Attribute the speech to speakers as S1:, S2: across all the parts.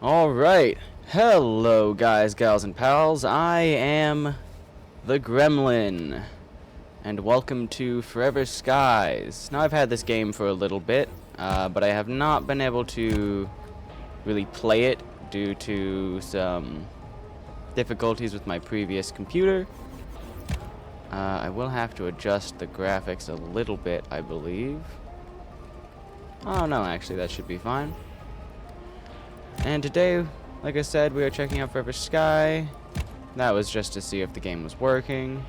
S1: Alright. Hello, guys, gals, and pals. I am the Gremlin. And welcome to Forever Skies. Now, I've had this game for a little bit, but I have not been able to really play it due to some difficulties with my previous computer. I will have to adjust the graphics a little bit, I believe. Oh, no, actually, that should be fine. And today, like I said, we are checking out Forever Sky. That was just to see if the game was working.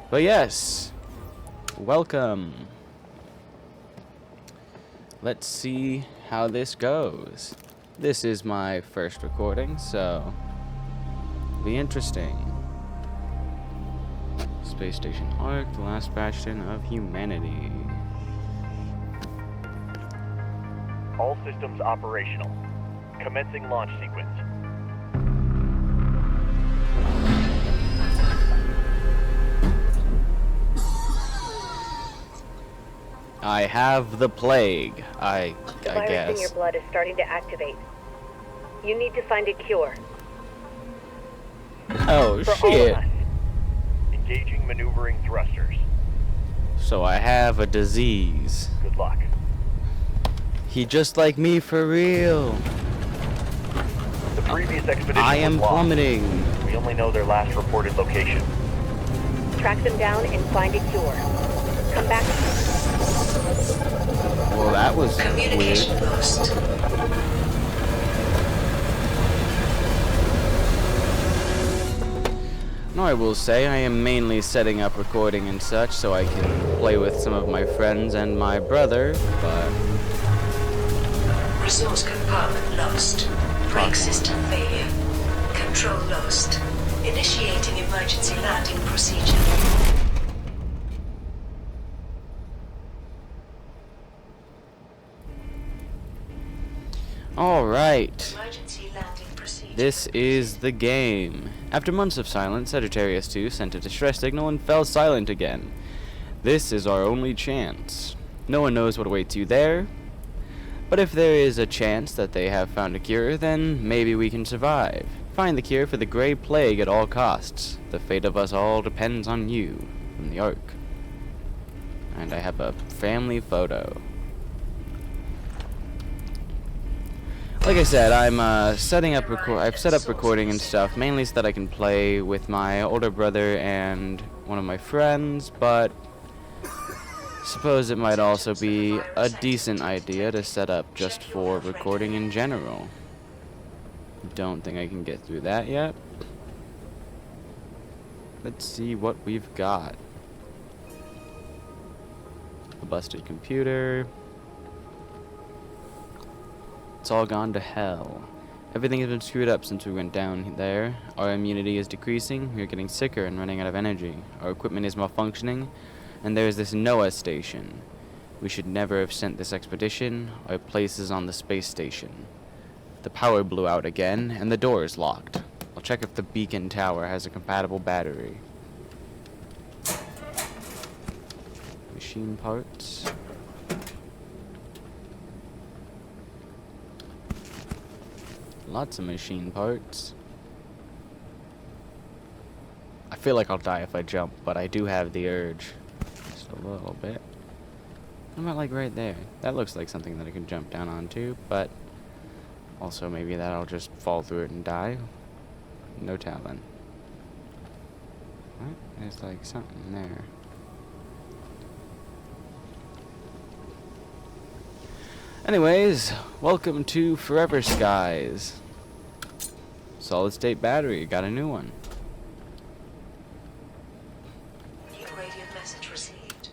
S1: But yes, welcome. Let's see how this goes. This is my first recording, so it'll be interesting. Space Station Ark, the last bastion of humanity.
S2: All systems operational. Commencing launch sequence.
S1: I have the plague, I
S3: The virus
S1: guess.
S3: in your blood is starting to activate. You need to find a cure.
S1: Oh,
S3: For all
S1: shit.
S3: of us.
S2: Engaging maneuvering thrusters.
S1: So I have a disease.
S2: Good luck.
S1: He just like me for real.
S2: The previous expedition
S1: I am
S2: was lost.
S1: plummeting.
S2: We only know their last reported location.
S3: Track them down and find a cure. Come back.
S1: Well, that was
S4: Communication
S1: weird.
S4: lost.
S1: No, I will say I am mainly setting up recording and such so I can play with some of my friends and my brother, but
S4: Resource compartment lost. Brake system failure. Control lost. Initiating emergency landing procedure.
S1: alright.
S4: Emergency landing procedure.
S1: This is the game. After months of silence, Sagittarius II sent a distress signal and fell silent again. This is our only chance. No one knows what awaits you there, but if there is a chance that they have found a cure, then maybe we can survive. Find the cure for the Grey Plague at all costs. The fate of us all depends on you. From the Ark. And I have a family photo. Like I said, I'm setting up I've set up recording and stuff mainly so that I can play with my older brother and one of my friends, but suppose it might also be a decent idea to set up just for recording in general. Don't think I can get through that yet. Let's see what we've got. A busted computer. It's all gone to hell. Everything has been screwed up since we went down there. Our immunity is decreasing, we are getting sicker and running out of energy. Our equipment is malfunctioning, and there is this NOAA station. We should never have sent this expedition. Our place is on the space station. The power blew out again, and the door is locked. I'll check if the beacon tower has a compatible battery. Machine parts. Lots of machine parts. I feel like I'll die if I jump, but I do have the urge. Just a little bit. What about like right there? That looks like something that I can jump down onto, but also maybe that I'll just fall through it and die. No telling. What? There's like something there. Anyways, welcome to Forever Skies. Solid state battery, got a new one.
S4: New radio message received.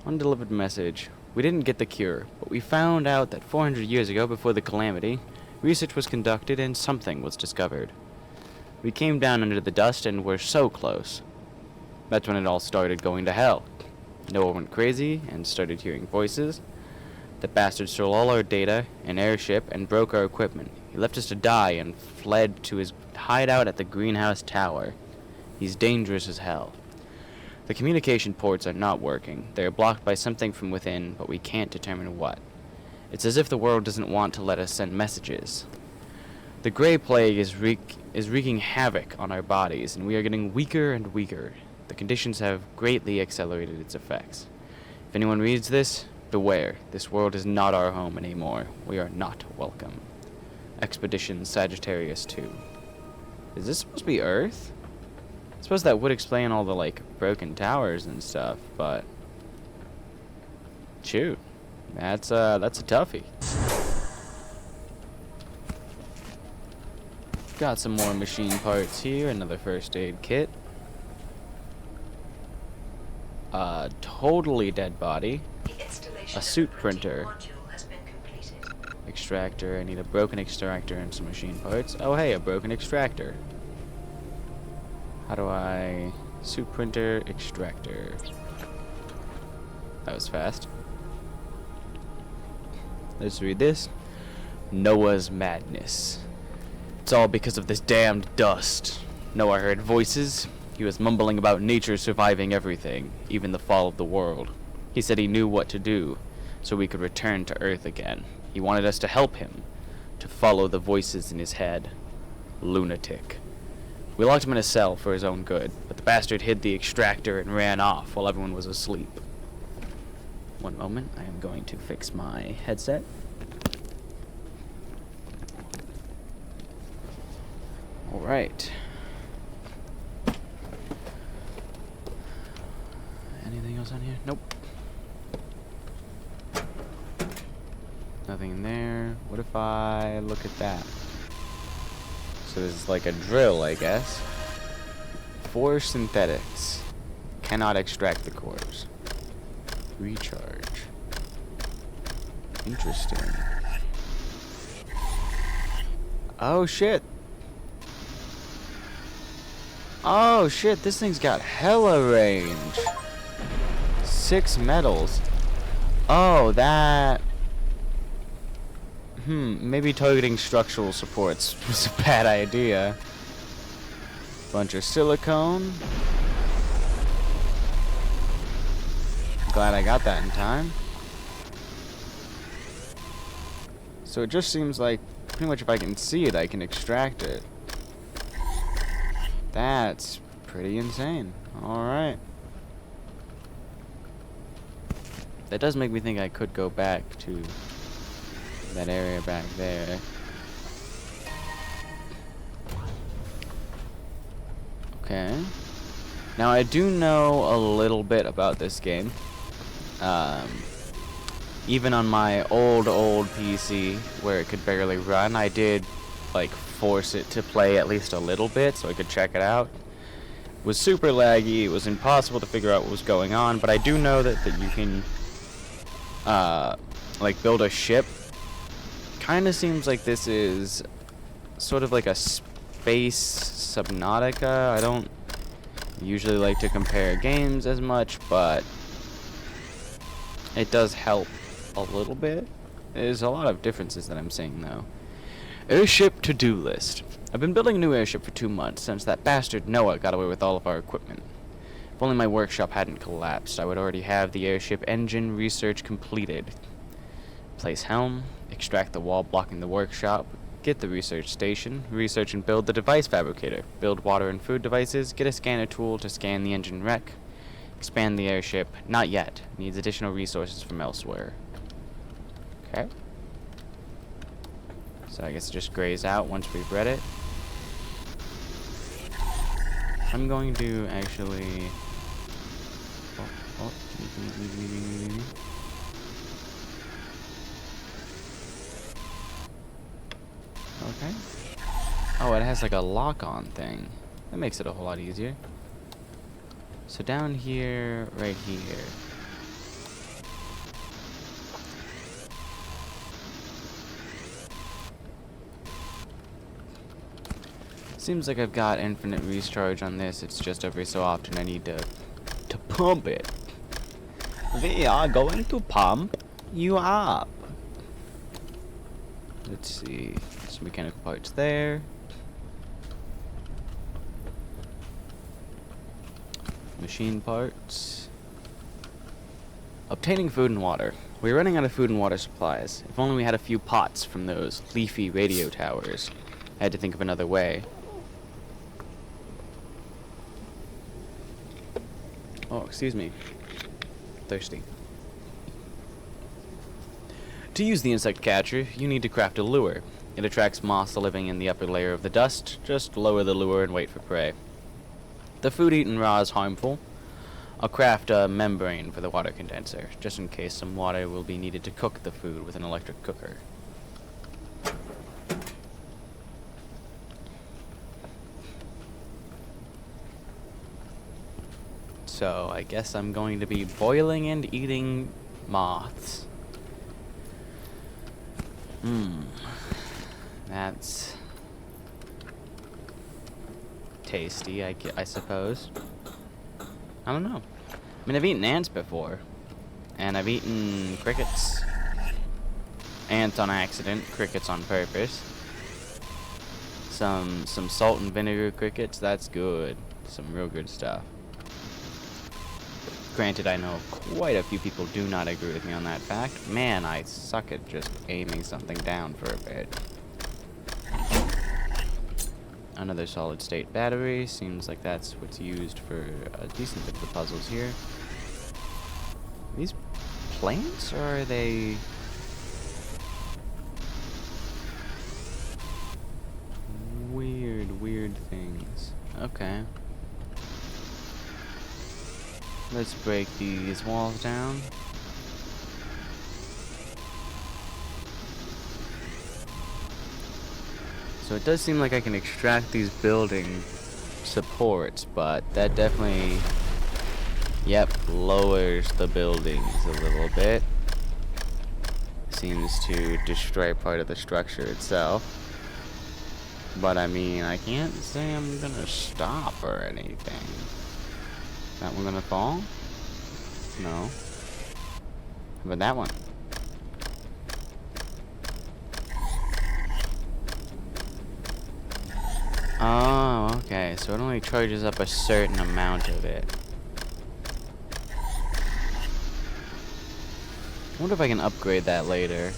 S1: Undelivered message. We didn't get the cure, but we found out that 400 years ago, before the calamity, research was conducted and something was discovered. We came down under the dust and were so close. That's when it all started going to hell. Noah went crazy and started hearing voices. The bastard stole all our data, an airship, and broke our equipment. He left us to die and fled to his hideout at the greenhouse tower. He's dangerous as hell. The communication ports are not working. They are blocked by something from within, but we can't determine what. It's as if the world doesn't want to let us send messages. The Grey Plague is wreaking havoc on our bodies, and we are getting weaker and weaker. The conditions have greatly accelerated its effects. If anyone reads this, beware. This world is not our home anymore. We are not welcome. Expedition Sagittarius 2. Is this supposed to be Earth? I suppose that would explain all the, like, broken towers and stuff, but... shoot. That's a toughie. Got some more machine parts here, another first aid kit. Totally dead body. A suit printer. Extractor, I need a broken extractor and some machine parts. Oh hey, a broken extractor. How do I... suit printer, extractor. That was fast. Let's read this. Noah's madness. It's all because of this damned dust. Noah heard voices. He was mumbling about nature surviving everything, even the fall of the world. He said he knew what to do, so we could return to Earth again. He wanted us to help him, to follow the voices in his head. Lunatic. We locked him in a cell for his own good, but the bastard hid the extractor and ran off while everyone was asleep. One moment, I am going to fix my headset. Alright. Anything else on here? Nope. Nothing in there. What if I look at that? So this is like a drill, I guess. 4 synthetics. Cannot extract the cores. Recharge. Interesting. Oh shit. Oh shit, this thing's got hella range. 6 metals. Oh, that... maybe targeting structural supports was a bad idea. Bunch of silicone. Glad I got that in time. So it just seems like pretty much if I can see it, I can extract it. That's pretty insane. Alright. That does make me think I could go back to that area back there. Okay. Now I do know a little bit about this game. Even on my old PC where it could barely run, I did like force it to play at least a little bit so I could check it out. It was super laggy, it was impossible to figure out what was going on, but I do know that you can like build a ship. Kinda seems like this is sort of like a space Subnautica. I don't usually like to compare games as much, but it does help a little bit. There's a lot of differences that I'm seeing though. Airship to-do list. I've been building a new airship for 2 months since that bastard Noah got away with all of our equipment. If only my workshop hadn't collapsed, I would already have the airship engine research completed. Place helm, extract the wall blocking the workshop, get the research station, research and build the device fabricator, build water and food devices, get a scanner tool to scan the engine wreck, expand the airship, not yet, needs additional resources from elsewhere. Okay. So I guess it just grays out once we've read it. I'm going to actually... Okay. Oh, it has like a lock-on thing. That makes it a whole lot easier. So down here, right here. Seems like I've got infinite recharge on this. It's just every so often I need to pump it. We are going to pump you up. Let's see. Some mechanical parts there. Machine parts. Obtaining food and water. We're running out of food and water supplies. If only we had a few pots from those leafy radio towers. I had to think of another way. Oh, excuse me. Thirsty. To use the insect catcher, you need to craft a lure. It attracts moths living in the upper layer of the dust. Just lower the lure and wait for prey. The food eaten raw is harmful. I'll craft a membrane for the water condenser, just in case some water will be needed to cook the food with an electric cooker. So, I guess I'm going to be boiling and eating moths. That's tasty, I suppose. I don't know. I mean, I've eaten ants before. And I've eaten crickets. Ants on accident, crickets on purpose. Some salt and vinegar crickets, that's good. Some real good stuff. Granted, I know quite a few people do not agree with me on that fact. Man, I suck at just aiming something down for a bit. Another solid-state battery. Seems like that's what's used for a decent bit of the puzzles here. Are these plants, or are they... weird things. Okay. Let's break these walls down. So it does seem like I can extract these building supports, but that definitely, yep, lowers the buildings a little bit. Seems to destroy part of the structure itself. But I mean, I can't say I'm gonna stop or anything. That one gonna fall? No. How about that one? Oh, okay. So it only charges up a certain amount of it. I wonder if I can upgrade that later.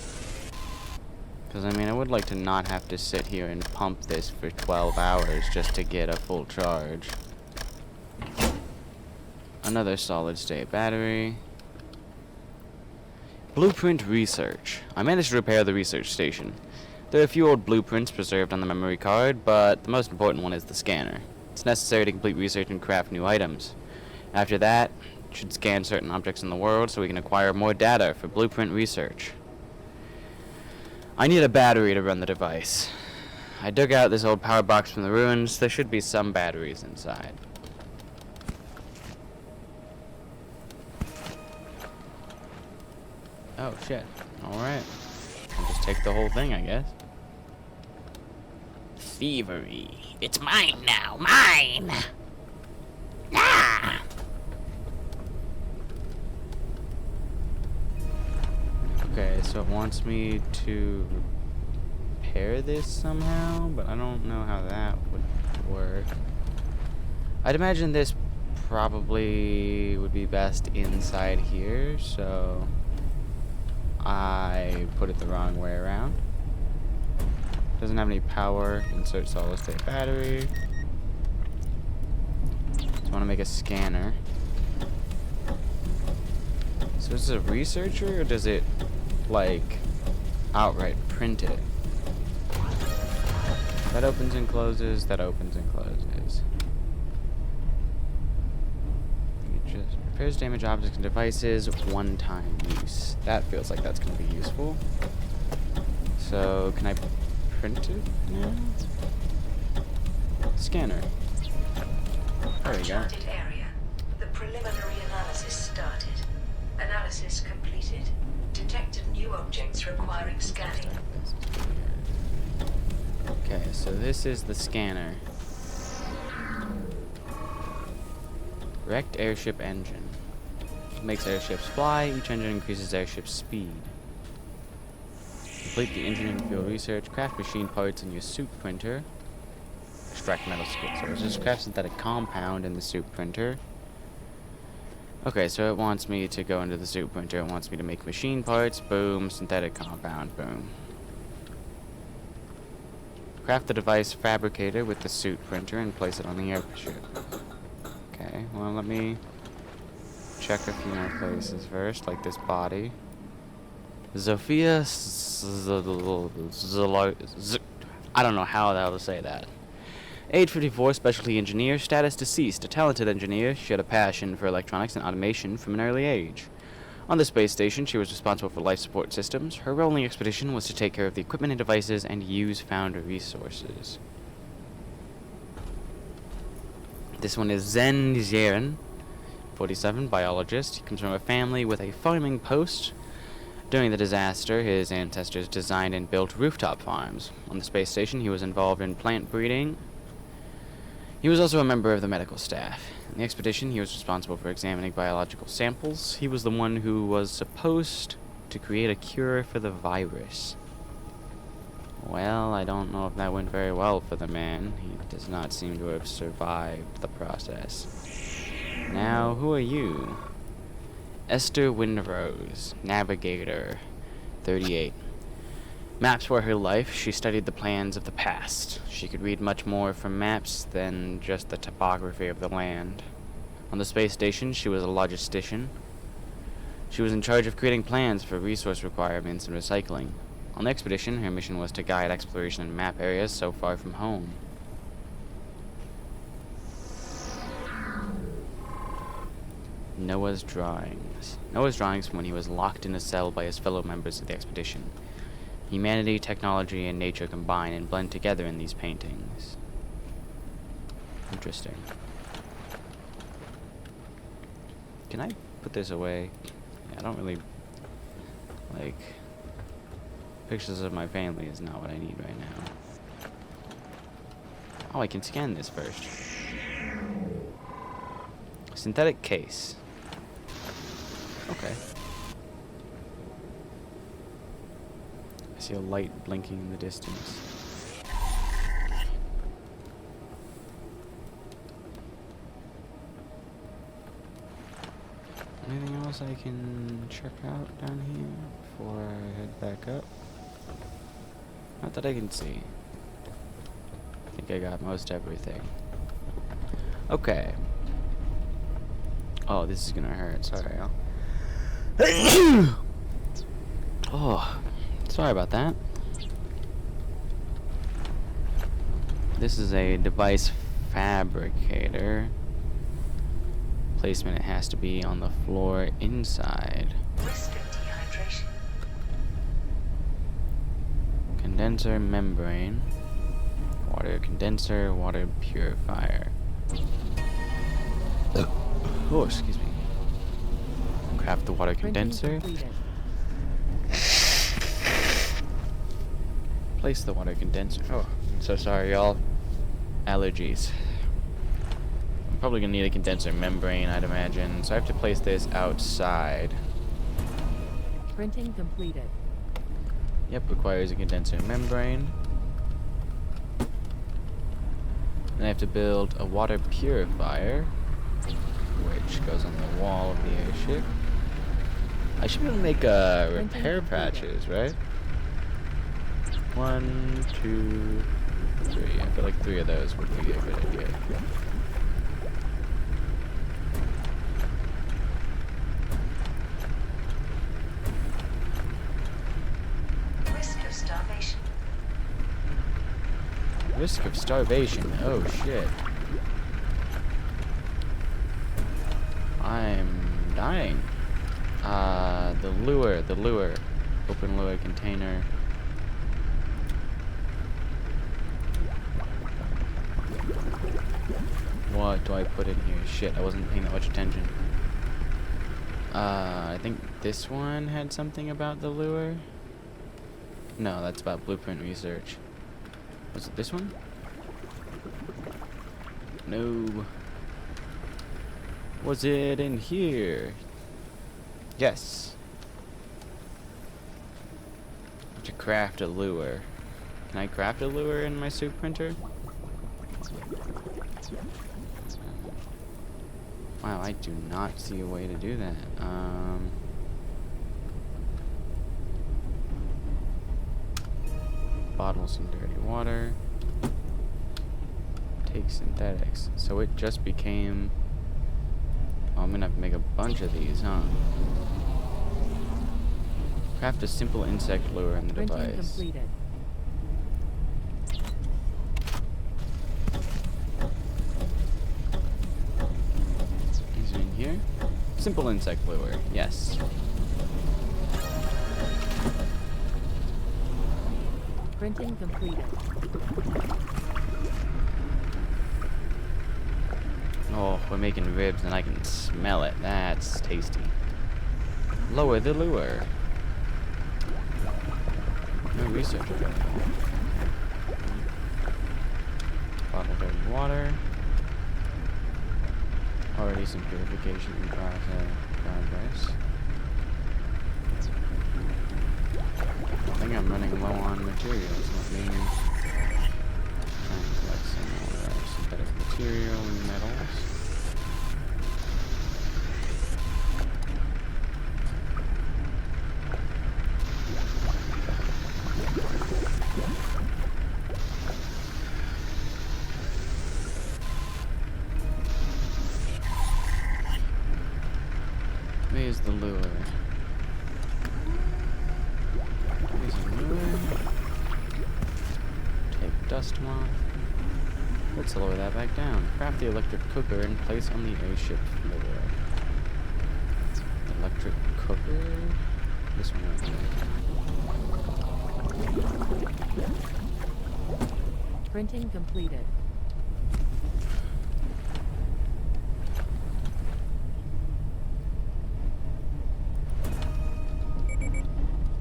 S1: Because, I mean, I would like to not have to sit here and pump this for 12 hours just to get a full charge. Another solid-state battery. Blueprint research. I managed to repair the research station. There are a few old blueprints preserved on the memory card, but the most important one is the scanner. It's necessary to complete research and craft new items. After that, it should scan certain objects in the world so we can acquire more data for blueprint research. I need a battery to run the device. I dug out this old power box from the ruins. There should be some batteries inside. Oh, shit. Alright. I'll just take the whole thing, I guess. Thievery. It's mine now. Mine! Ah! Okay, so it wants me to repair this somehow, but I don't know how that would work. I'd imagine this probably would be best inside here, so I put it the wrong way around. Doesn't have any power. Insert solid state battery. So I want to make a scanner. So is this a researcher, or does it like outright print it? That opens and closes, that opens and closes. It just repairs damaged objects and devices, one-time use. That feels like that's going to be useful. So, can I print it now? Scanner. There we go.
S4: Uncharted area. The preliminary analysis started. Analysis completed. Detected new objects requiring scanning.
S1: Okay, so this is the scanner. Wrecked airship engine. Makes airships fly. Each engine increases airship speed. Complete the engineering field research. Craft machine parts in your soup printer. Extract metal skid sources. Craft synthetic compound in the soup printer. Okay, so it wants me to go into the suit printer. It wants me to make machine parts. Boom. Synthetic compound. Boom. Craft the device fabricator with the suit printer and place it on the airship. Okay, well, let me check a few more places first, like this body. Zofia I don't know how the hell to say that. Age 54, specialty engineer, status deceased. A talented engineer, she had a passion for electronics and automation from an early age. On the space station, she was responsible for life support systems. Her role in the expedition was to take care of the equipment and devices and use found resources. This one is Zen Jiren, 47, biologist. He comes from a family with a farming post. During the disaster, his ancestors designed and built rooftop farms. On the space station, he was involved in plant breeding. He was also a member of the medical staff. In the expedition, he was responsible for examining biological samples. He was the one who was supposed to create a cure for the virus. Well, I don't know if that went very well for the man. He does not seem to have survived the process. Now, who are you? Esther Windrose, navigator, 38. Maps were her life. She studied the plans of the past. She could read much more from maps than just the topography of the land. On the space station, she was a logistician. She was in charge of creating plans for resource requirements and recycling. On the expedition, her mission was to guide exploration in map areas so far from home. Noah's drawings. Noah's drawings from when he was locked in a cell by his fellow members of the expedition. Humanity, technology, and nature combine and blend together in these paintings. Interesting. Can I put this away? Yeah, I don't really like pictures of my family is not what I need right now. Oh, I can scan this first. Synthetic case. Okay. I see a light blinking in the distance. Anything else I can check out down here before I head back up? Not that I can see. I think I got most everything. Okay. Oh, this is gonna hurt. Sorry, y'all. Oh, sorry about that. This is a device fabricator. Placement, it has to be on the floor inside.
S4: Risk of dehydration.
S1: Condenser membrane. Water condenser, water purifier. Oh, excuse me. Craft the water condenser. Place the water condenser. Oh, I'm so sorry, y'all. Allergies. I'm probably gonna need a condenser membrane, I'd imagine. So I have to place this outside.
S5: Printing completed.
S1: Yep, requires a condenser membrane. Then I have to build a water purifier, which goes on the wall of the airship. I should be able to make repair patches, right? 1, 2, 3. I feel like 3 of those would be a good idea.
S4: Risk of starvation.
S1: Risk of starvation. Oh shit. I'm dying. The lure. Open lure container. What do I put in here? Shit, I wasn't paying that much attention. I think this one had something about the lure. No, that's about blueprint research. Was it this one? No. Was it in here? Yes. To craft a lure. Can I craft a lure in my soup printer? Wow, I do not see a way to do that. Bottle some dirty water. Take synthetics. So it just became... Oh, I'm gonna have to make a bunch of these, huh? Craft a simple insect lure in the
S5: Printing
S1: device.
S5: completed.
S1: Is it in here? Simple insect lure, yes.
S5: Printing completed.
S1: Oh, we're making ribs and I can smell it. That's tasty. Lower the lure. No research available. Bottle of water. Already some purification in progress. I think I'm running low on materials. Let me try and collect some more synthetic material and metals. Where's the lure? Here's a lure. Take dust moth. Let's lower that back down. Craft the electric cooker and place on the airship floor. Electric cooker? This one right here.
S5: Printing completed.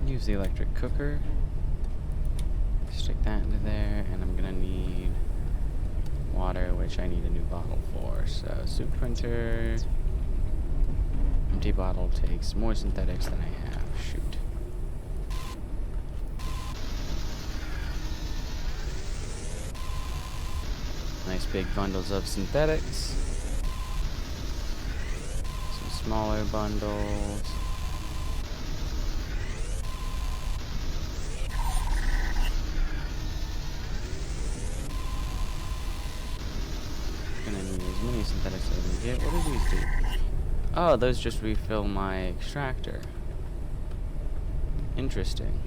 S1: Use the electric cooker. Stick that into there, and I'm gonna need water, which I need a new bottle for. So, soup printer. Empty bottle takes more synthetics than I have. Shoot. Nice big bundles of synthetics. Some smaller bundles. Gonna need as many synthetics as I can get. What do these do? Oh, those just refill my extractor. Interesting.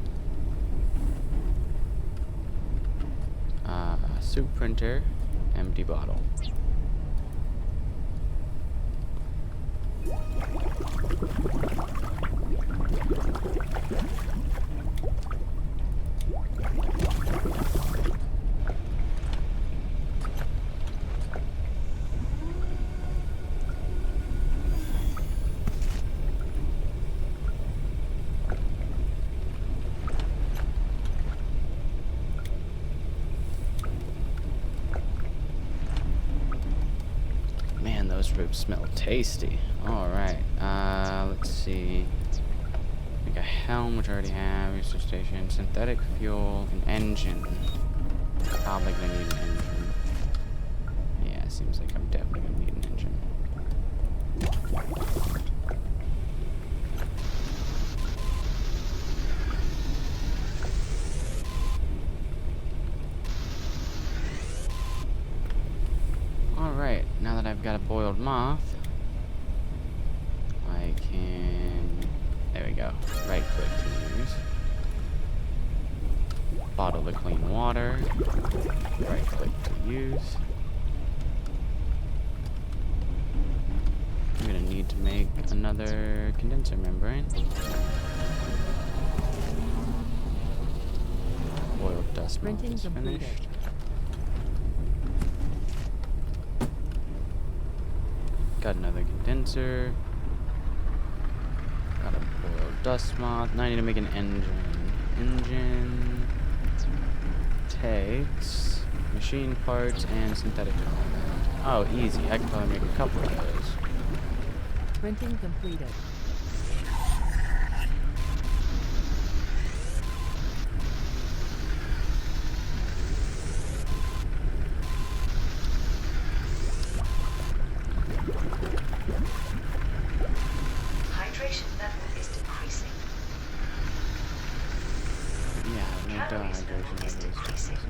S1: Soup printer, empty bottle. Man, those ribs smell tasty. Alright, let's see. Make a helm, which I already have. Research station, synthetic fuel, an engine. Probably gonna need an engine. Yeah, seems like I'm definitely gonna need an engine. Alright, now that I've got a boiled moth, I can... There we go. Right click to use. Bottle the clean water. Right click to use. I'm gonna need to make another condenser membrane. Boiled dust moth
S5: Printing
S1: is
S5: completed.
S1: finished. Got another condenser. Got a boiled dust moth. Now I need to make an engine. Engine takes machine parts and synthetic compound. Oh, easy. I can probably make a couple of those.
S5: Printing completed.
S1: my
S4: Calories
S1: dehydration
S4: level is
S1: level is
S4: decreasing.
S1: 2%.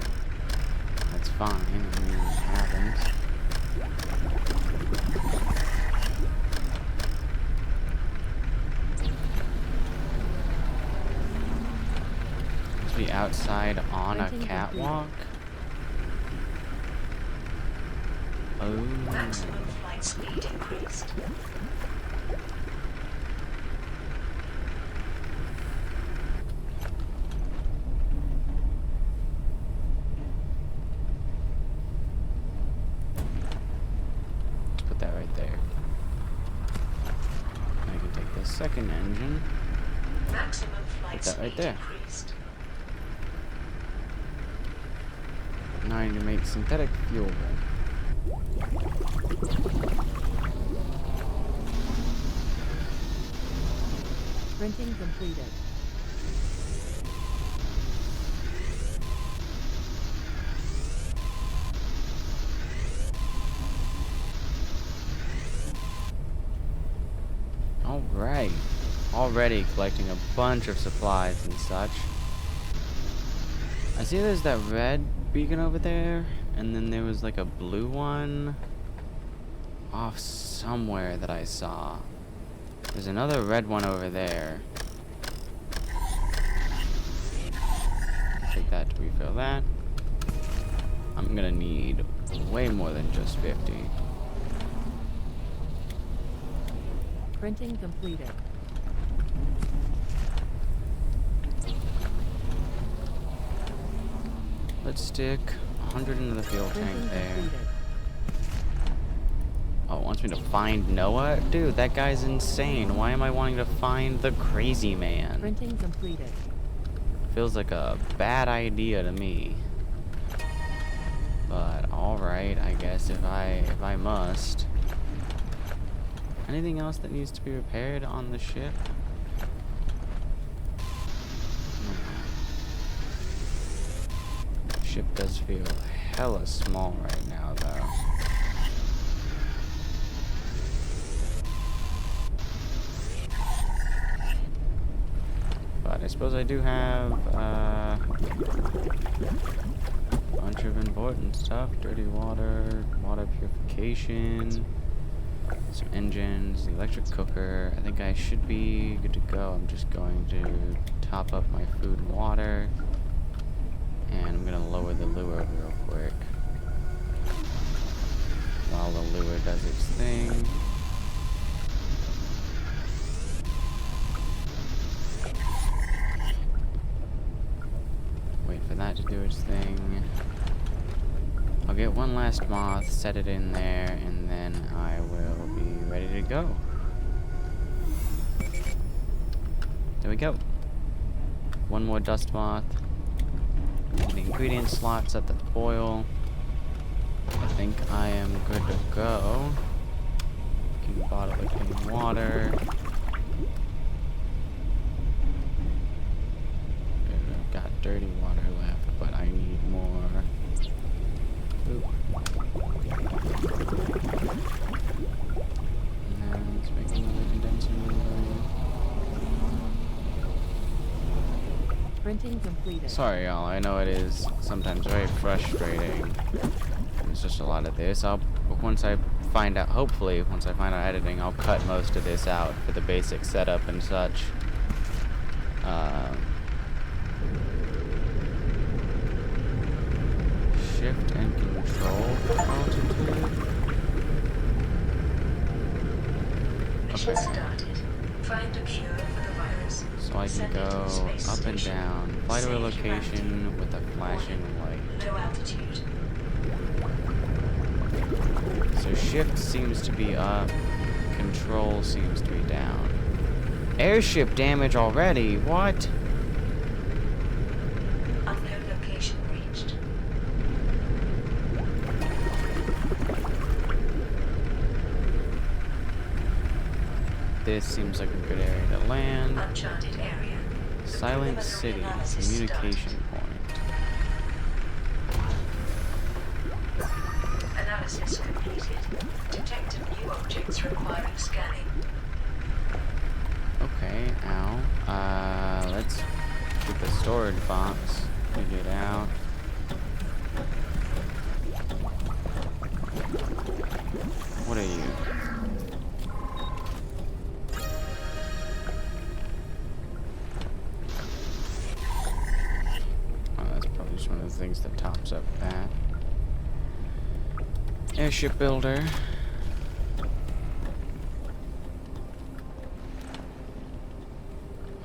S1: That's fine. I mean, it happens. Must be outside on a
S5: Printing
S1: catwalk. Oh.
S4: Maximum flight speed increased.
S1: Let's put that right there. I can take the second engine.
S4: Maximum flight
S1: Put that
S4: speed
S1: right there.
S4: increased.
S1: Now I need to make synthetic fuel.
S5: Printing completed.
S1: Alright. Already collecting a bunch of supplies and such. I see there's that red beacon over there, and then there was like a blue one off somewhere that I saw. There's another red one over there. Take that to refill that. I'm gonna need way more than just 50.
S5: Printing completed.
S1: Let's stick 100 into the fuel tank
S5: Printing
S1: there.
S5: completed.
S1: Oh, it wants me to find Noah? Dude, that guy's insane. Why am I wanting to find the crazy man?
S5: Printing completed.
S1: Feels like a bad idea to me. But alright, I guess if I must. Anything else that needs to be repaired on the ship? Ship does feel hella small right now, though. But I suppose I do have a bunch of important stuff. Dirty water, water purification, some engines, the electric cooker. I think I should be good to go. I'm just going to top up my food and water. And I'm going to lower the lure real quick. While the lure does its thing. Wait for that to do its thing. I'll get one last moth, set it in there, and then I will be ready to go. There we go. One more dust moth. The ingredient slot set that to boil. I think I am good to go. Keep a bottle of clean water. I've got dirty water left, but I need more. Oop. Now let's make another condenser membrane.
S5: Printing completed.
S1: Sorry, y'all. I know it is sometimes very frustrating. There's just a lot of this. Once I find out, hopefully, once I find out editing, I'll cut most of this out for the basic setup and such. Shift and control altitude.
S4: Mission
S1: Okay.
S4: started. Find a cure for the virus.
S1: So I can
S4: Send it to
S1: go
S4: the space
S1: up and
S4: station.
S1: down, fly to a
S4: Save
S1: location with a flashing light.
S4: Low altitude.
S1: So shift seems to be up, control seems to be down. Airship damage already? What?
S4: Unknown location reached.
S1: This seems like a good area to land.
S4: Uncharted area. The
S1: Silent
S4: preliminary
S1: City,
S4: analysis
S1: communication point.
S4: started. Analysis completed. Detected new objects requiring scanning.
S1: Okay, ow. Let's get the storage box. Get out. What are you? Oh, that's probably just one of the things that tops up that. Airship builder.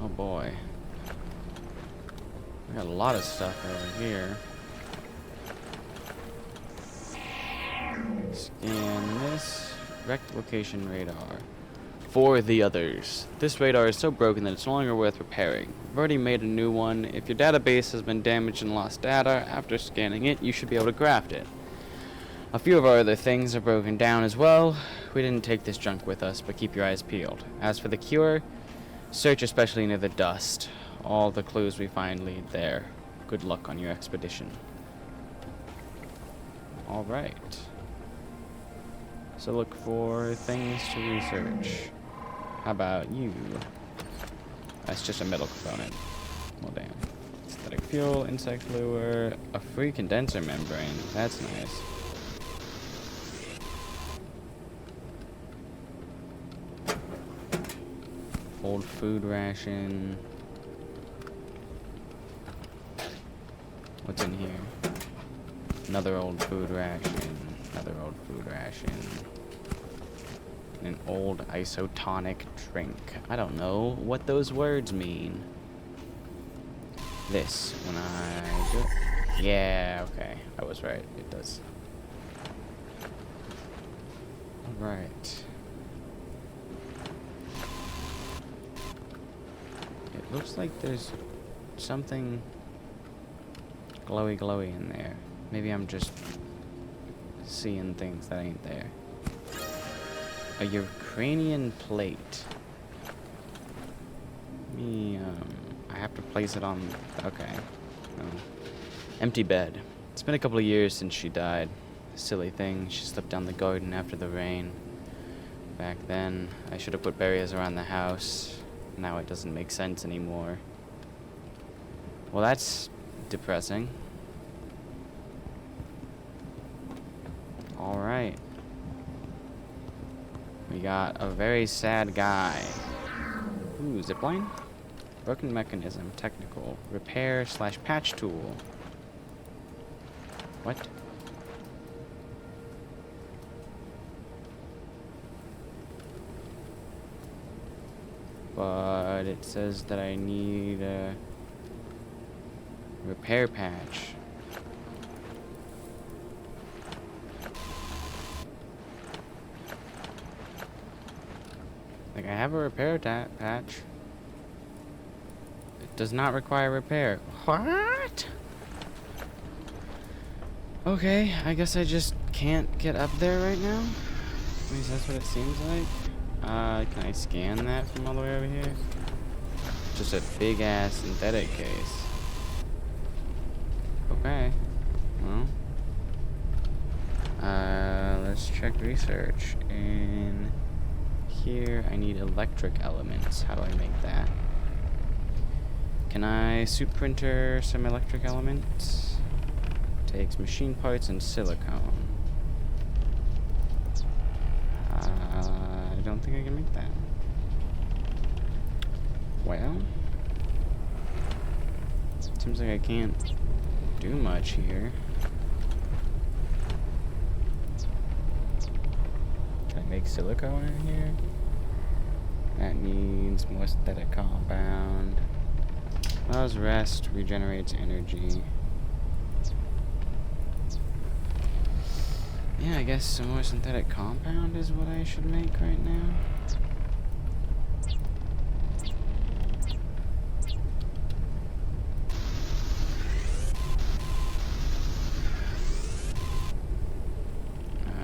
S1: Oh boy. We got a lot of stuff over here. Scan this. Wrecked location radar. For the others. This radar is so broken that it's no longer worth repairing. We've already made a new one. If your database has been damaged and lost data, after scanning it, you should be able to graft it. A few of our other things are broken down as well. We didn't take this junk with us, but keep your eyes peeled. As for the cure, search especially near the dust. All the clues we find lead there. Good luck on your expedition. Alright. So look for things to research. How about you? That's just a metal component. Well, damn. Synthetic fuel, insect lure, a free condenser membrane. That's nice. Old food ration. What's in here? Another old food ration. Another old food ration. An old isotonic drink. I don't know what those words mean. This, when I do it. Yeah, okay. I was right. It does. Alright. It looks like there's something glowy in there. Maybe I'm just seeing things that ain't there. A Ukrainian plate. I have to place it on. Okay. Empty bed. It's been a couple of years since she died. Silly thing. She slipped down the garden after the rain. Back then, I should have put barriers around the house. Now it doesn't make sense anymore. Well, that's depressing. Alright. We got a very sad guy. Ooh, zipline? Broken mechanism, technical. Repair / patch tool. What? But it says that I need a repair patch. Like, I have a repair patch. It does not require repair. What? Okay, I guess I just can't get up there right now. At least that's what it seems like. Can I scan that from all the way over here? Just a big ass synthetic case. Okay. Well. Let's check research. In here, I need electric elements. How do I make that? Can I suit printer some electric elements? Takes machine parts and silicone. I don't think I can make that. Well, seems like I can't do much here. Can I make silicone in here? That needs more synthetic compound. Allows rest, regenerates energy. Yeah, I guess some more synthetic compound is what I should make right now.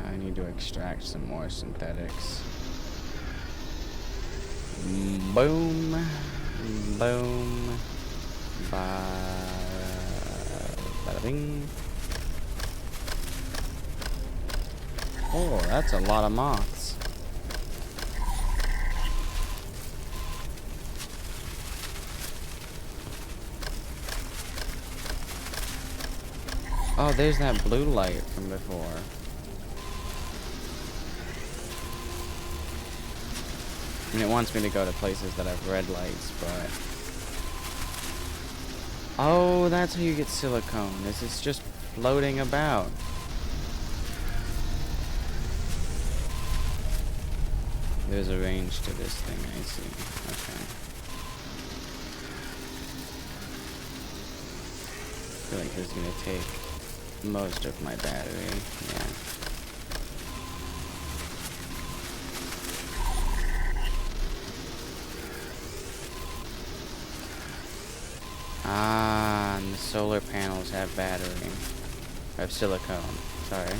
S1: I need to extract some more synthetics. Boom. Boom. Bada bing. Oh, that's a lot of moths. Oh, there's that blue light from before. And it wants me to go to places that have red lights, but... Oh, that's how you get silicone. This is just floating about. There's a range to this thing, I see. Okay. I feel like this is gonna take most of my battery. Yeah. Ah, and the solar panels have battery. Have silicone. Sorry.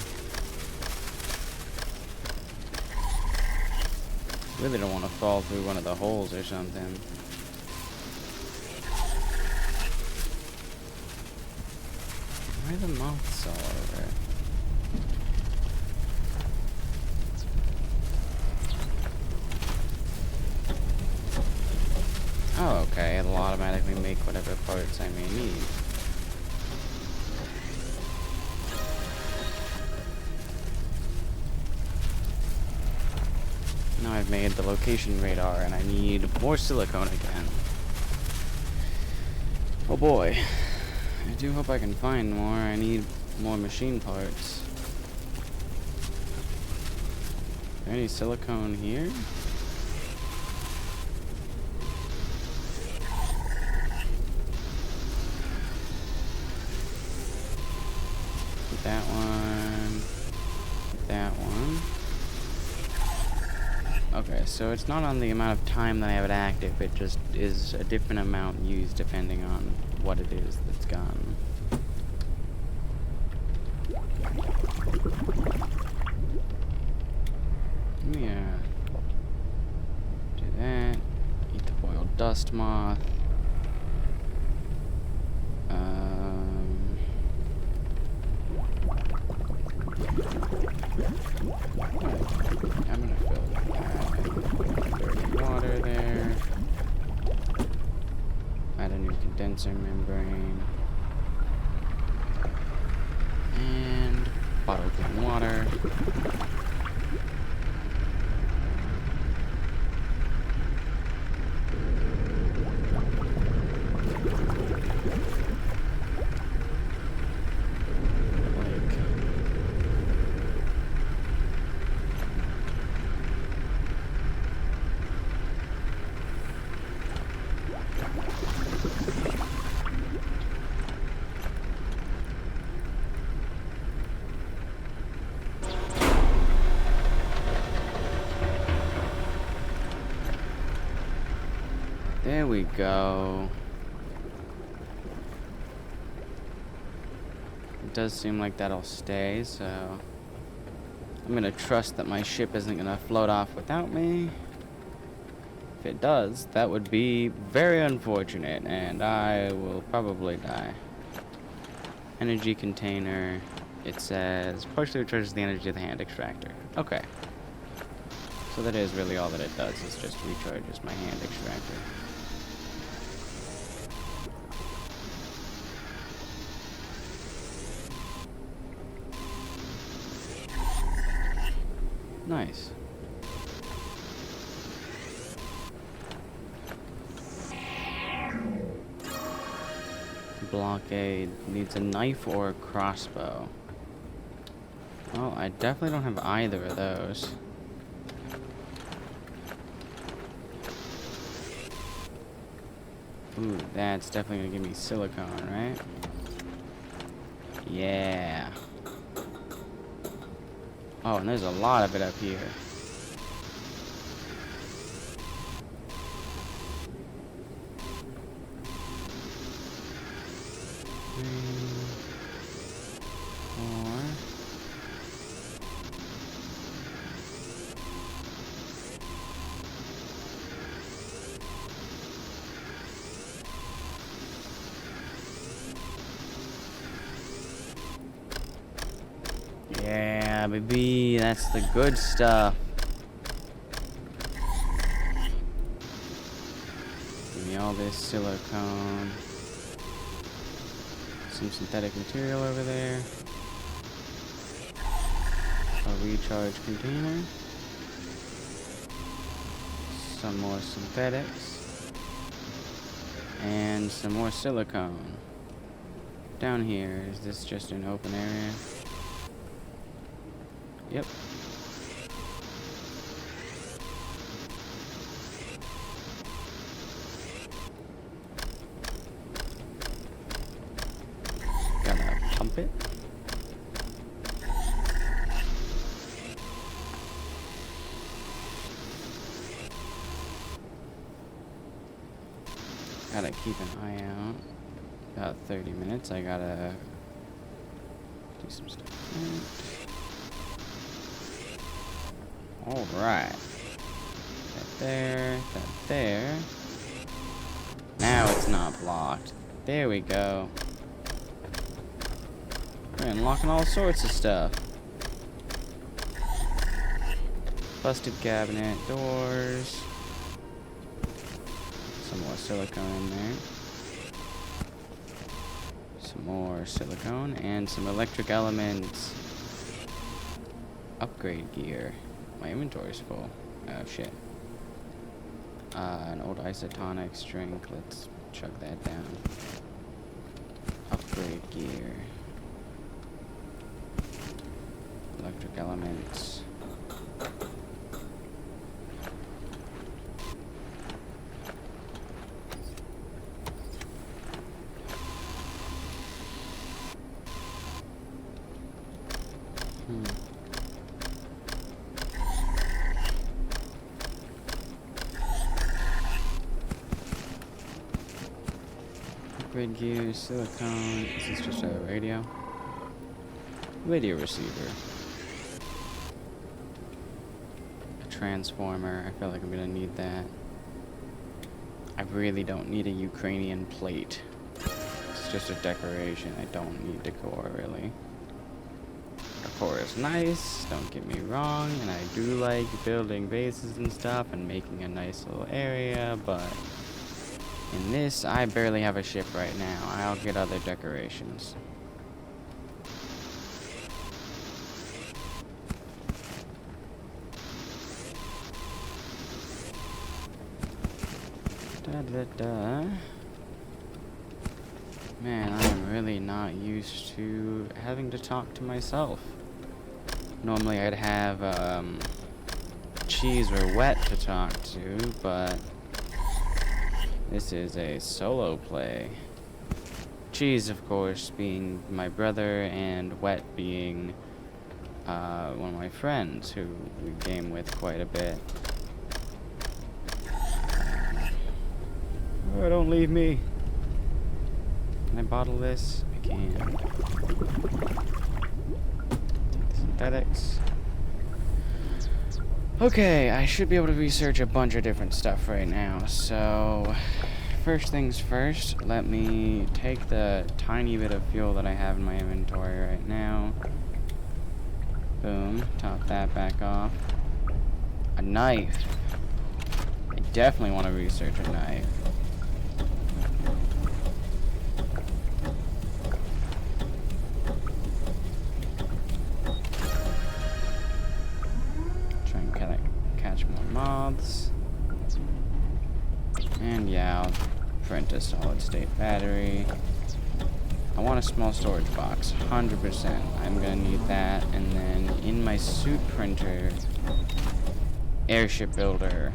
S1: Really don't want to fall through one of the holes or something. Why are the moths all over? Oh, okay. It'll automatically make whatever parts I may need. Now I've made the location radar and I need more silicone again. Oh boy. I do hope I can find more. I need more machine parts. Is there any silicone here? That one. That one. Okay, so it's not on the amount of time that I have it active, it just is a different amount used depending on what it is that's gone. Yeah. Do that. Eat the boiled dust moth. I'm gonna fill that. Dirty water there. Add a new condenser membrane. And bottle clean water. There we go. It does seem like that'll stay, so I'm gonna trust that my ship isn't gonna float off without me. If it does, that would be very unfortunate, and I will probably die. Energy container. It says partially recharges the energy of the hand extractor. Okay. So that is really all that it does, is just recharges my hand extractor. Nice. Blockade needs a knife or a crossbow. Well, I definitely don't have either of those. Ooh, that's definitely gonna give me silicone, right? Yeah. Oh, and there's a lot of it up here. 3, 4. Yeah, baby, that's the good stuff. Give me all this silicone. some synthetic material over there. A recharge container. Some more synthetics. And some more silicone. Down here, is this just an open area? Yep. Gotta pump it. Gotta keep an eye out. About 30 minutes. I gotta do some stuff. Alright. That there. That there. Now it's not blocked. There we go. We're unlocking all sorts of stuff. Busted cabinet, doors. Some more silicone in there. Some more silicone and some electric elements. Upgrade gear. My inventory's full. Oh shit. An old isotonics drink. Let's chug that down. Upgrade gear. Electric elements. Upgrade gear, silicone. Is this just a radio? Radio receiver. A transformer. I feel like I'm gonna need that. I really don't need a Ukrainian plate. It's just a decoration. I don't need decor, really. Decor is nice, don't get me wrong, and I do like building bases and stuff and making a nice little area, but in this, I barely have a ship right now. I'll get other decorations. Man, I am really not used to having to talk to myself. Normally I'd have Cheese or Wet to talk to, but this is a solo play. Cheese, of course, being my brother, and Wet being one of my friends who we game with quite a bit. Oh, don't leave me. Can I bottle this? I can. Synthetics. Okay, I should be able to research a bunch of different stuff right now. So, first things first, let me take the tiny bit of fuel that I have in my inventory right now. Boom, top that back off. A knife. I definitely want to research a knife. Moths. And yeah, I'll print a solid state battery. I want a small storage box, 100%. I'm gonna need that. And then in my suit printer, airship builder.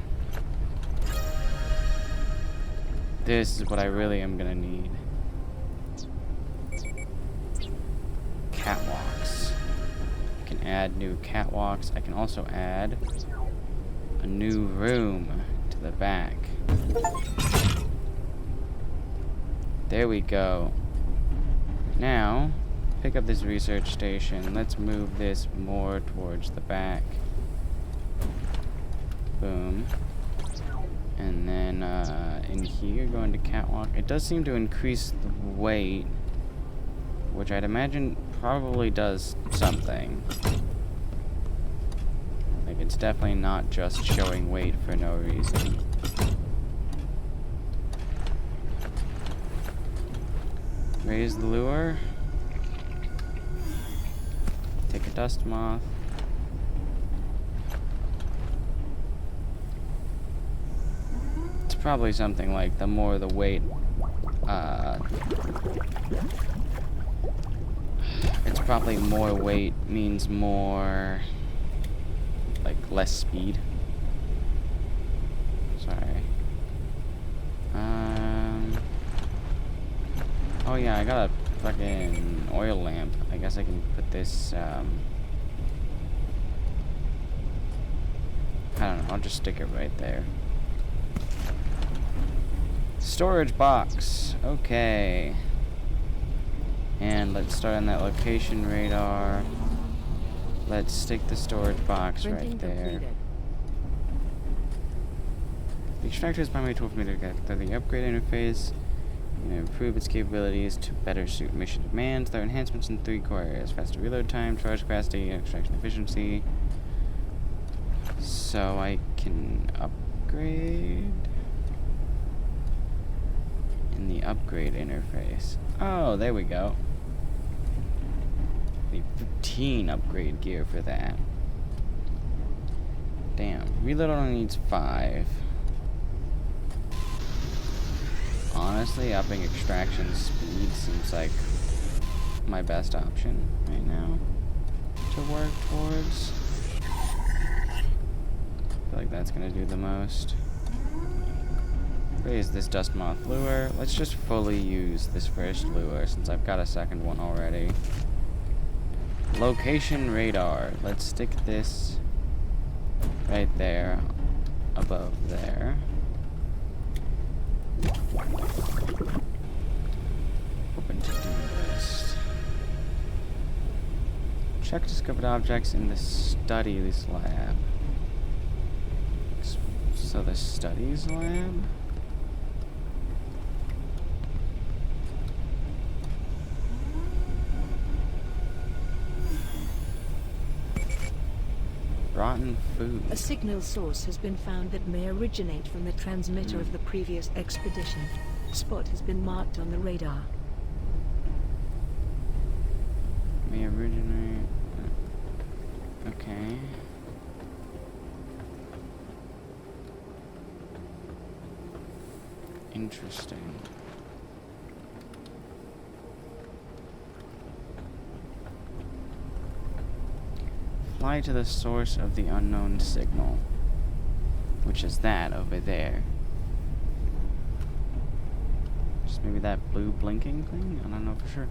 S1: This is what I really am gonna need. Catwalks. I can add new catwalks. I can also add a new room to the back. There we go. Now, pick up this research station. Let's move this more towards the back. Boom. And then in here, going to catwalk. It does seem to increase the weight, which I'd imagine probably does something. Like, it's definitely not just showing weight for no reason. Raise the lure. Take a dust moth. It's probably something like the more the weight, it's probably more weight means more, like, less speed. Sorry. Oh yeah, I got a fucking oil lamp. I guess I can put this, I don't know, I'll just stick it right there. Storage box. Okay. And let's start on that location radar. Let's stick the storage box
S5: Printing
S1: right there.
S5: completed.
S1: The extractor is primary tool for me to get through the upgrade interface and improve its capabilities to better suit mission demands. There are enhancements in 3 core areas: faster reload time, charge capacity, and extraction efficiency. So I can upgrade in the upgrade interface. Oh, there we go. The 15 upgrade gear for that. Damn, reload only needs 5. Honestly, upping extraction speed seems like my best option right now to work towards. I feel like that's gonna do the most. Raise this dust moth lure. Let's just fully use this first lure since I've got a second one already. Location radar. Let's stick this right there, above there. Open to-do list. Check discovered objects in the studies lab. So the studies lab? Rotten food.
S6: A signal source has been found that may originate from the transmitter of the previous expedition. Spot has been marked on the radar.
S1: May originate. Okay. Interesting. Fly to the source of the unknown signal, which is that over there. Just maybe that blue blinking thing? I don't know for sure.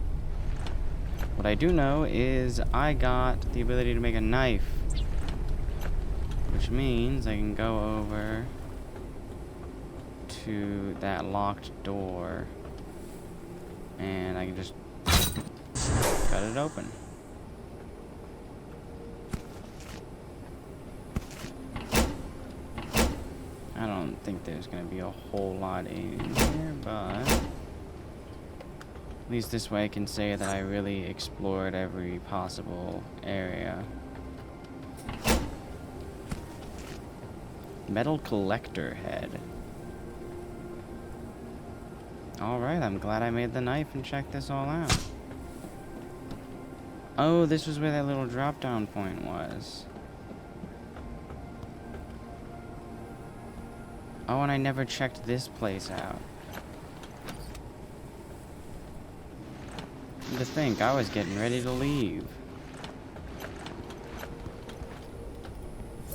S1: What I do know is I got the ability to make a knife, which means I can go over to that locked door and I can just cut it open. I don't think there's gonna be a whole lot in here, but at least this way I can say that I really explored every possible area. Metal collector head. Alright, I'm glad I made the knife and checked this all out. Oh, this was where that little drop down point was. Oh, and I never checked this place out. To think, I was getting ready to leave.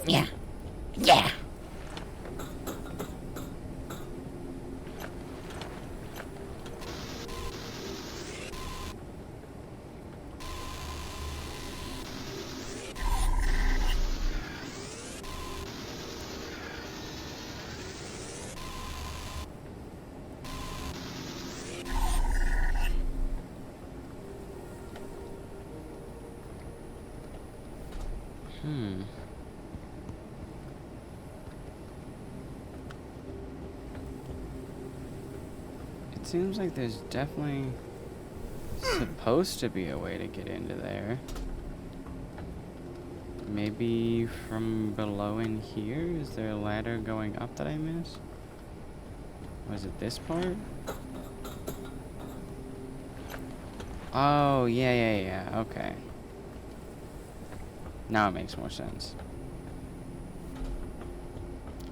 S1: Yeah. Yeah. It seems like there's definitely supposed to be a way to get into there. Maybe from below in here? Is there a ladder going up that I missed? Was it this part? Oh, yeah, okay. Now it makes more sense.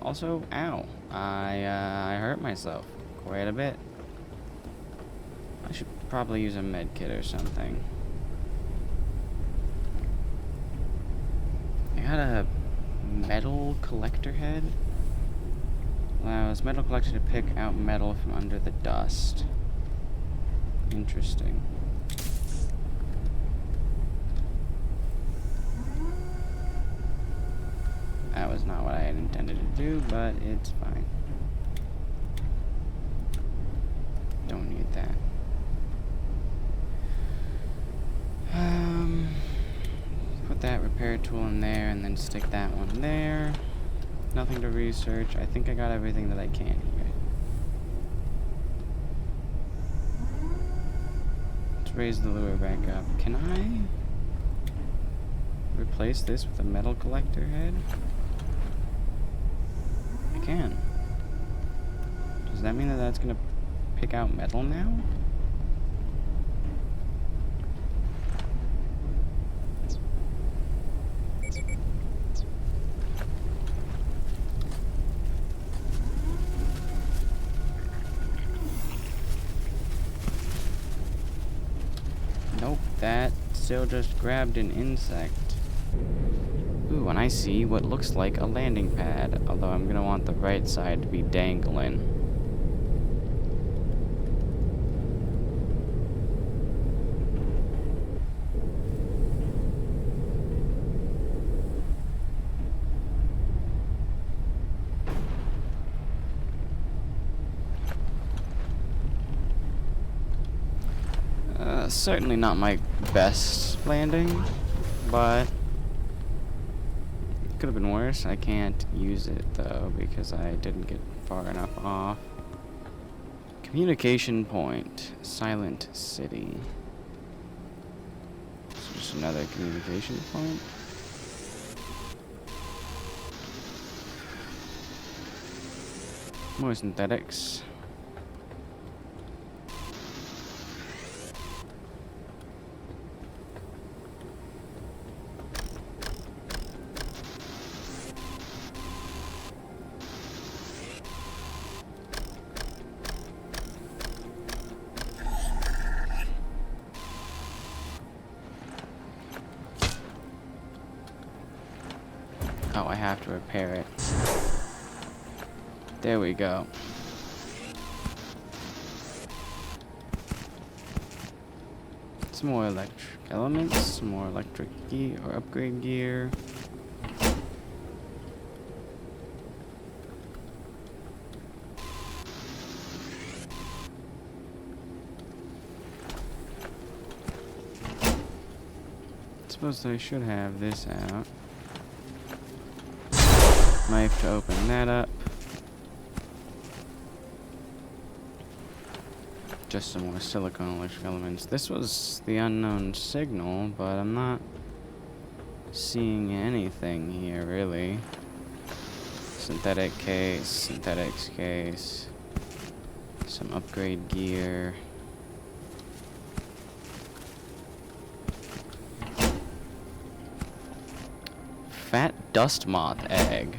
S1: Also, ow. I hurt myself quite a bit. I should probably use a med kit or something. I got a metal collector head. Allows metal collector to pick out metal from under the dust. Interesting. That was not what I had intended to do, but it's fine. Don't need that. Put that repair tool in there and then stick that one there. Nothing to research. I think I got everything that I can here. Let's raise the lure back up. Can I replace this with a metal collector head? I can. Does that mean that that's gonna pick out metal now? Nope, that still just grabbed an insect. Ooh, and I see what looks like a landing pad, although I'm gonna want the right side to be dangling. Certainly not my best landing, but could have been worse. I can't use it though because I didn't get far enough off. Communication point, Silent City. It's just another communication point. More synthetics. Oh, I have to repair it. There we go. Some more electric elements, some more electric gear or upgrade gear. I suppose I should have this out. Knife to open that up. Just some more silicone electric elements. This was the unknown signal, but I'm not seeing anything here really. Synthetic case, synthetics case, some upgrade gear. Fat dust moth egg.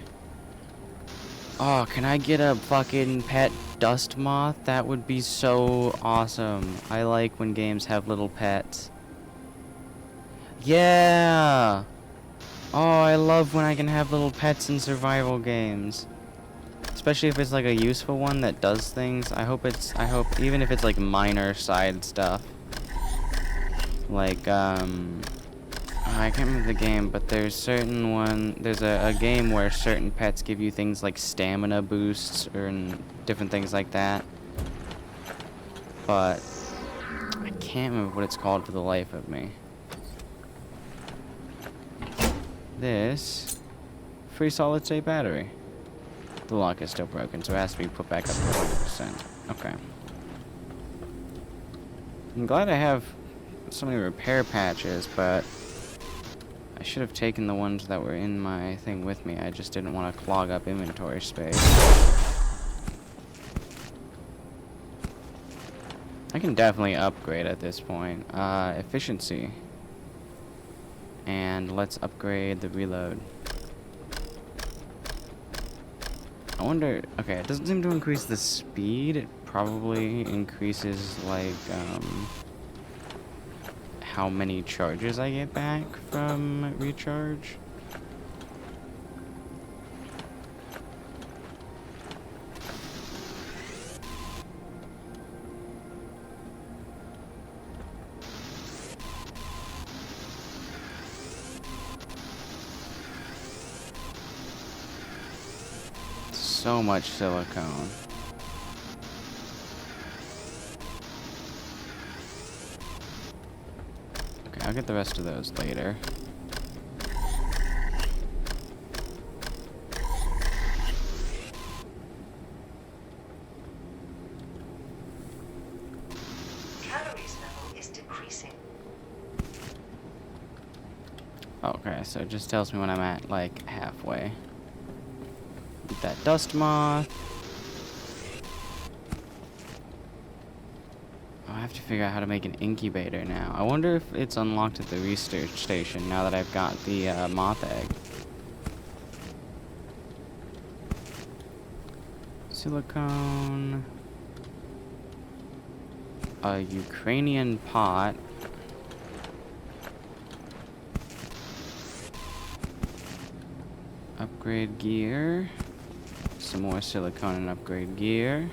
S1: Oh, can I get a fucking pet dust moth? That would be so awesome. I like when games have little pets. Yeah! Oh, I love when I can have little pets in survival games. Especially if it's like a useful one that does things. I hope even if it's like minor side stuff. Like, I can't remember the game, but there's a game where certain pets give you things like stamina boosts or different things like that. But I can't remember what it's called for the life of me. This free solid state battery. The lock is still broken, so it has to be put back up to 100%. Okay. I'm glad I have so many repair patches, but I should have taken the ones that were in my thing with me. I just didn't want to clog up inventory space. I can definitely upgrade at this point. Efficiency. And let's upgrade the reload. I wonder... Okay, it doesn't seem to increase the speed. It probably increases, like, how many charges I get back from recharge. So much silicone. Okay, I'll get the rest of those later.
S4: Calories level is decreasing.
S1: Okay, so it just tells me when I'm at, like, halfway. Eat that dust moth. Oh, I have to figure out how to make an incubator now. I wonder if it's unlocked at the research station now that I've got the moth egg. Silicone. A Ukrainian pot. Upgrade gear. Some more silicone and upgrade gear.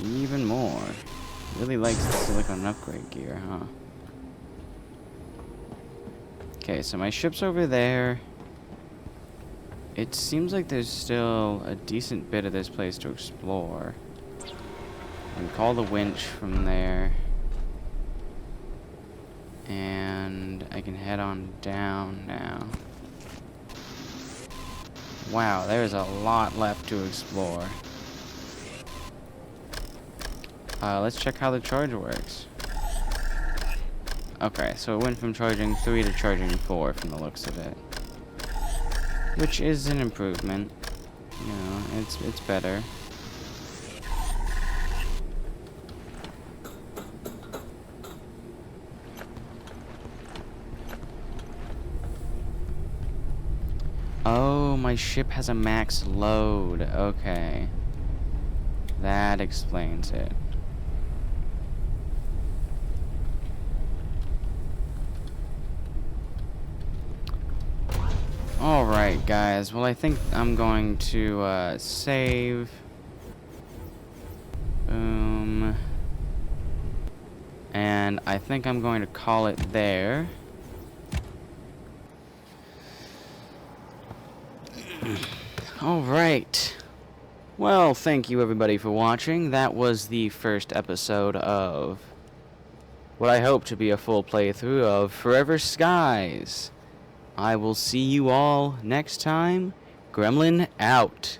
S1: Even more. Really likes the silicone and upgrade gear, huh? Okay, so my ship's over there. It seems like there's still a decent bit of this place to explore. I can call the winch from there. And I can head on down now. Wow, there's a lot left to explore. Let's check how the charge works. Okay, so it went from charging 3 to charging 4 from the looks of it. Which is an improvement. You know, it's better. Oh, my ship has a max load. Okay. That explains it. Alright, guys. Well, I think I'm going to save. Boom. And I think I'm going to call it there. Alright. Well, thank you everybody for watching. That was the first episode of what I hope to be a full playthrough of Forever Skies. I will see you all next time. Gremlin out.